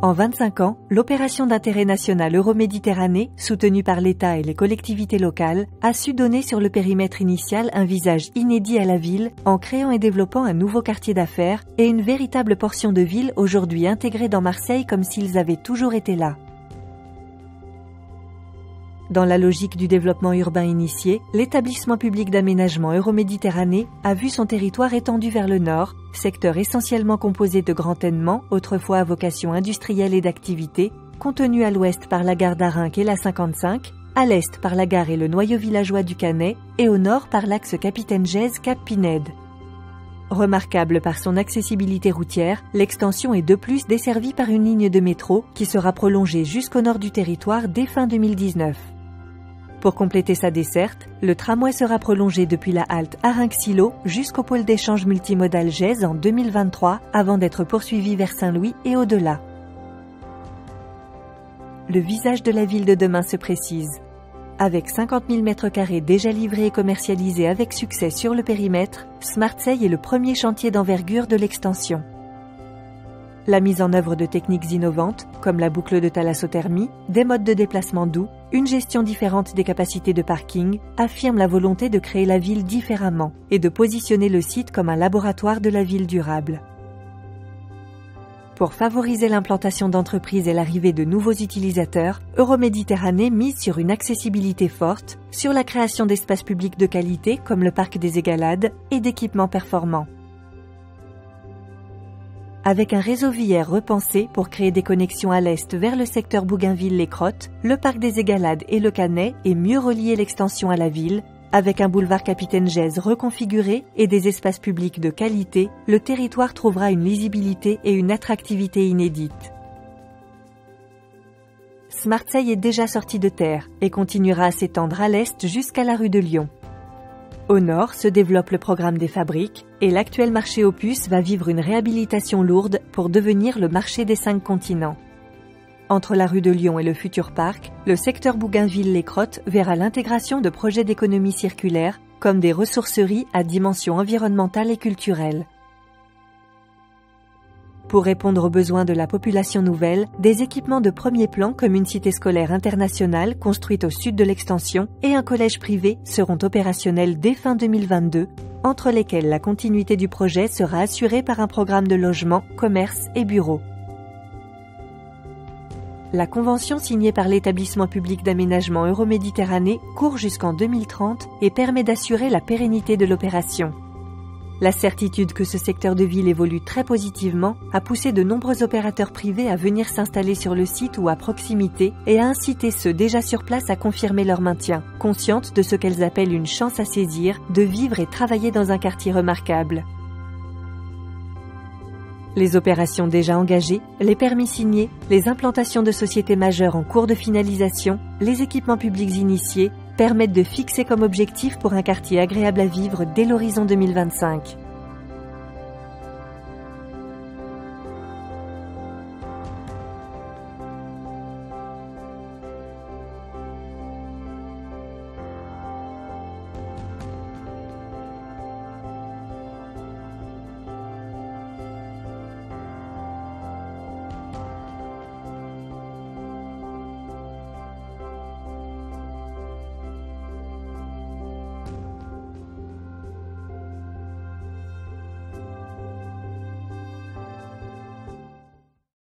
En 25 ans, l'opération d'intérêt national Euroméditerranée, soutenue par l'État et les collectivités locales, a su donner sur le périmètre initial un visage inédit à la ville en créant et développant un nouveau quartier d'affaires et une véritable portion de ville aujourd'hui intégrée dans Marseille comme s'ils avaient toujours été là. Dans la logique du développement urbain initié, l'établissement public d'aménagement Euroméditerranée a vu son territoire étendu vers le nord, secteur essentiellement composé de grands tènements, autrefois à vocation industrielle et d'activité, contenu à l'ouest par la gare d'Arinques et la 55, à l'est par la gare et le noyau villageois du Canet, et au nord par l'axe Capitaine-Gèze-Cap Pinède. Remarquable par son accessibilité routière, l'extension est de plus desservie par une ligne de métro qui sera prolongée jusqu'au nord du territoire dès fin 2019. Pour compléter sa desserte, le tramway sera prolongé depuis la halte Arinques-Silo jusqu'au pôle d'échange multimodal Gèze en 2023 avant d'être poursuivi vers Saint-Louis et au-delà. Le visage de la ville de demain se précise. Avec 50 000 m² déjà livrés et commercialisés avec succès sur le périmètre, Smartseille est le premier chantier d'envergure de l'extension. La mise en œuvre de techniques innovantes, comme la boucle de thalassothermie, des modes de déplacement doux, une gestion différente des capacités de parking, affirme la volonté de créer la ville différemment et de positionner le site comme un laboratoire de la ville durable. Pour favoriser l'implantation d'entreprises et l'arrivée de nouveaux utilisateurs, Euroméditerranée mise sur une accessibilité forte, sur la création d'espaces publics de qualité comme le parc des Égalades et d'équipements performants. Avec un réseau viaire repensé pour créer des connexions à l'est vers le secteur Bougainville-les-Crottes, le parc des Égalades et le Canet et mieux relier l'extension à la ville, avec un boulevard Capitaine-Gèze reconfiguré et des espaces publics de qualité, le territoire trouvera une lisibilité et une attractivité inédites. Smartseille est déjà sorti de terre et continuera à s'étendre à l'est jusqu'à la rue de Lyon. Au nord se développe le programme des fabriques et l'actuel marché aux puces va vivre une réhabilitation lourde pour devenir le marché des 5 continents. Entre la rue de Lyon et le futur parc, le secteur Bougainville-les-Crottes verra l'intégration de projets d'économie circulaire comme des ressourceries à dimension environnementale et culturelle. Pour répondre aux besoins de la population nouvelle, des équipements de premier plan comme une cité scolaire internationale construite au sud de l'extension et un collège privé seront opérationnels dès fin 2022, entre lesquels la continuité du projet sera assurée par un programme de logement, commerce et bureaux. La convention signée par l'établissement public d'aménagement Euroméditerranée court jusqu'en 2030 et permet d'assurer la pérennité de l'opération. La certitude que ce secteur de ville évolue très positivement a poussé de nombreux opérateurs privés à venir s'installer sur le site ou à proximité et a incité ceux déjà sur place à confirmer leur maintien, conscientes de ce qu'elles appellent une chance à saisir, de vivre et travailler dans un quartier remarquable. Les opérations déjà engagées, les permis signés, les implantations de sociétés majeures en cours de finalisation, les équipements publics initiés, permettent de fixer comme objectif pour un quartier agréable à vivre dès l'horizon 2025.